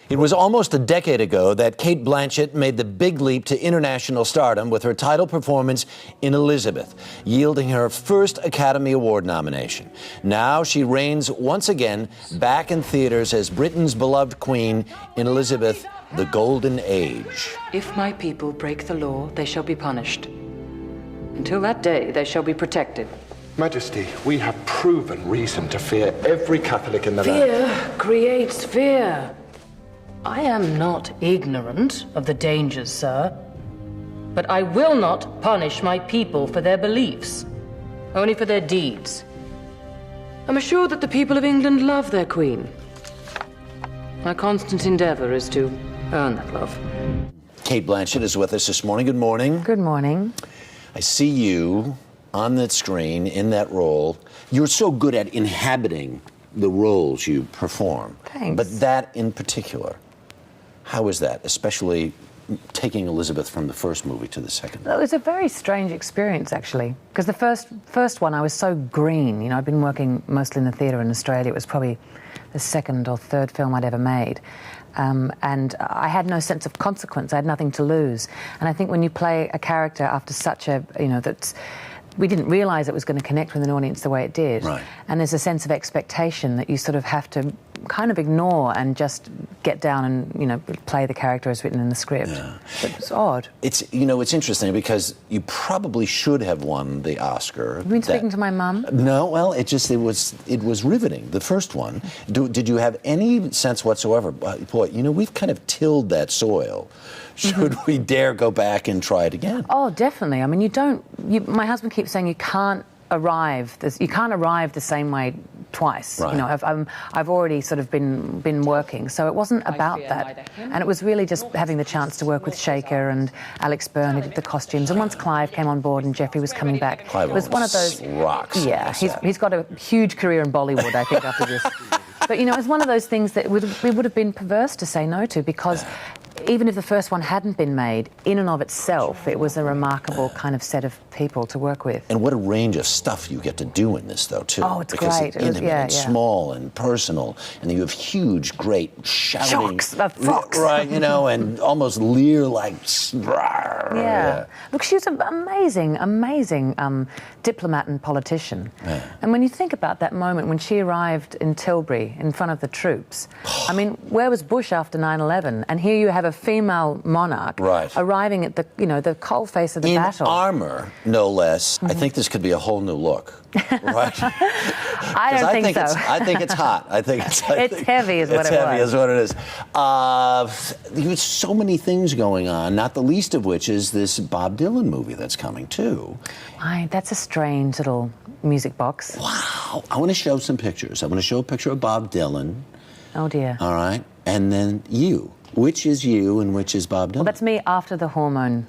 It was almost a decade ago that Cate Blanchett made the big leap to international stardom with her title performance in Elizabeth, yielding her first Academy Award nomination. Now she reigns once again back in theaters as Britain's beloved queen in Elizabeth, the Golden Age. If my people break the law, they shall be punished. Until that day, they shall be protected. Majesty, we have proven reason to fear every Catholic in the land. Fear creates fear. I am not ignorant of the dangers, sir. But I will not punish my people for their beliefs, only for their deeds. I'm assured that the people of England love their queen. My constant endeavor is to earn that love. Cate Blanchett is with us this morning. Good morning. Good morning. I see you on that screen in that role. You're so good at inhabiting the roles you perform. Thanks. But that in particular, how is that, especially taking Elizabeth from the first movie to the second? Well, it was a very strange experience, actually, because the first one I was so green. You know, I'd been working mostly in the theatre in Australia. It was probably the second or third film I'd ever made. And I had no sense of consequence. I had nothing to lose. And I think when you play a character after such a, you know, we didn't realise it was going to connect with an audience the way it did. Right. And there's a sense of expectation that you sort of have to kind of ignore and just get down and, you know, play the character as written in the script. Yeah. It's odd. It's, you know, it's interesting because you probably should have won the Oscar. You've been speaking to my mum? No, well, it was riveting, the first one. Did you have any sense whatsoever, boy, you know, we've kind of tilled that soil. Should we dare go back and try it again? Oh, definitely. I mean, my husband keeps saying you can't arrive the same way twice. Right. You know, I've already sort of been working, so it wasn't about that. And it was really just having the chance to work with Shaker and Alex Byrne, who did the costumes. And once Clive came on board and Jeffrey was coming back, Clive it was one of those rocks. Yeah, he's got a huge career in Bollywood, I think, after this. But you know, it's one of those things that we would have been perverse to say no to, because even if the first one hadn't been made, in and of itself, it was a remarkable kind of set of people to work with. And what a range of stuff you get to do in this, though, too. Oh, it's because great. It's intimate and small and personal, and you have huge, great shouting. Shocks, a fox. Right, you know, and almost leer-like. Yeah. Look, she was an amazing diplomat and politician. Yeah. And when you think about that moment when she arrived in Tilbury in front of the troops, I mean, where was Bush after 9/11? And here you have a female monarch arriving at the coalface of the battle. In armor, no less. I think this could be a whole new look. Right? I don't think so. I think it's hot. It's heavy is what it was. It's heavy is what it is. There's so many things going on, not the least of which is this Bob Dylan movie that's coming, too. That's a strange little music box. Wow. I want to show some pictures. I want to show a picture of Bob Dylan. Oh, dear. All right. And then you. Which is you and which is Bob Dylan? Well, that's me after the hormones.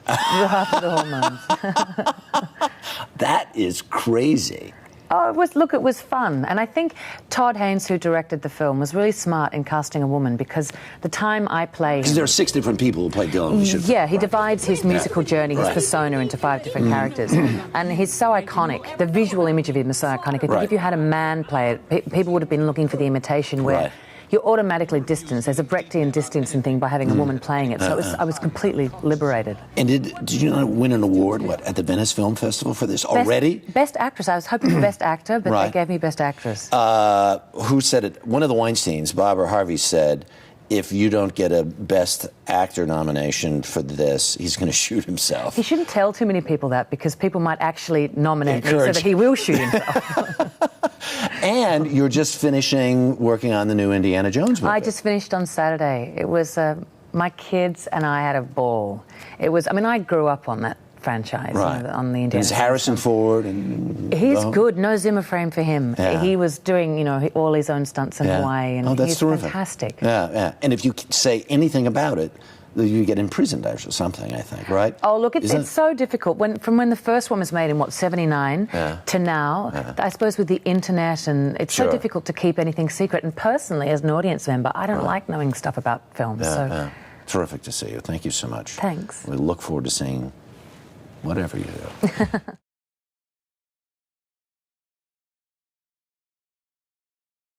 That is crazy. Oh, it was fun. And I think Todd Haynes, who directed the film, was really smart in casting a woman, because the time I play... Because there are 6 different people who play Dylan. He divides his musical journey, his persona, into 5 different characters. And he's so iconic. The visual image of him is so iconic. I think if you had a man play it, people would have been looking for the imitation where... You're automatically distanced. There's a Brechtian distancing thing by having a woman playing it. So I was completely liberated. And did you not win an award, at the Venice Film Festival for this already? Best Actress. I was hoping for Best Actor, but they gave me Best Actress. Who said it? One of the Weinsteins, Bob or Harvey, said, if you don't get a Best Actor nomination for this, he's going to shoot himself. He shouldn't tell too many people that, because people might actually nominate him so that he will shoot himself. And you're just finishing working on the new Indiana Jones movie. I just finished on Saturday. It was, my kids and I had a ball. It was, I grew up on that franchise, on the Indiana Jones. Is Harrison Ford and... He's good. No Zimmer frame for him. Yeah. He was doing, all his own stunts in Hawaii, and that's he's terrific. Fantastic. Yeah. And if you say anything about it, you get imprisoned or something, I think, right? Oh, look, it's so difficult. From when the first one was made in, 79 to now, I suppose with the internet, and it's so difficult to keep anything secret. And personally, as an audience member, I don't like knowing stuff about films. Terrific to see you. Thank you so much. Thanks. We look forward to seeing whatever you do.